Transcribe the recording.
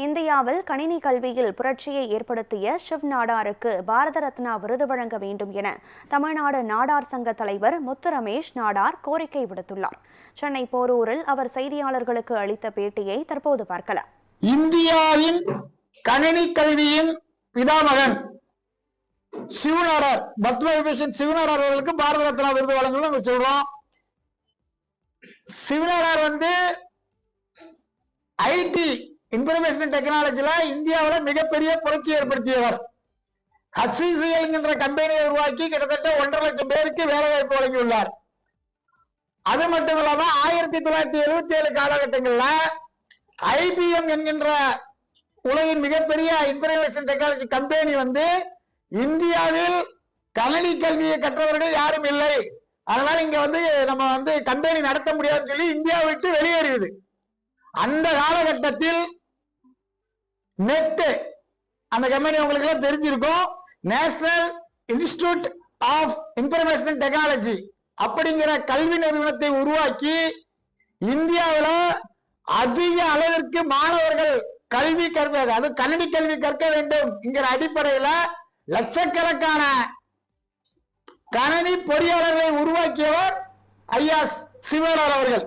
இந்தியாவில் கணினி கல்வியில் புரட்சியை ஏற்படுத்திய ஷிவ் நாடாருக்கு பாரத ரத்னா விருது வழங்க வேண்டும் என தமிழ்நாடு நாடார் சங்க தலைவர் முத்து ரமேஷ் நாடார் கோரிக்கை விடுத்துள்ளார். சென்னை போரூரில் அவர் செய்தியாளர்களுக்கு அளித்த பேட்டியை தற்போது பார்க்கலாம். இந்தியாவின் கணினி கல்வியின் பிதாமகன் சிவநாடார், பத்மவிபூஷன் சிவநாடார் அவர்களுக்கு பாரத ரத்னா விருது வழங்கணும் சொல்றோம். சிவநாடார் ஐடி இன்ஃபர்மேஷன் டெக்னாலஜில இந்தியாவில் மிகப்பெரிய புரட்சி ஏற்படுத்தியவர். HCCL என்கின்ற கம்பெனியை உருவாக்கி கிட்டத்தட்ட 1.5 லட்சம் பேருக்கு வேலை வாய்ப்பு வழங்கியுள்ளார். அது மட்டும் இல்லாம 1977 காலகட்டங்கள்ல IBM என்கின்ற உலகின் மிகப்பெரிய இன்ஃபர்மேஷன் டெக்னாலஜி கம்பெனி இந்தியாவில் கணினி கல்வியை கற்றவர்கள் யாரும் இல்லை, அதனால இங்க நம்ம கம்பெனி நடத்த முடியாதுன்னு சொல்லி இந்தியாவை விட்டு வெளியேறியது. அந்த காலகட்டத்தில் நெட் அந்த கம்பெனி உங்களுக்கு எல்லாம் தெரிஞ்சிருக்கும், national institute of information technology அப்படிங்கிற கல்வி நிறுவனத்தை உருவாக்கி இந்தியாவில் அதிக அளவிற்கு மாணவர்கள் கல்வி கற்க, அது கணினி கல்வி கற்க வேண்டும் என்கிற அடிப்படையில் லட்சக்கணக்கான கணினி பொறியாளர்களை உருவாக்கியவர் ஐயா சிவனார் அவர்கள்.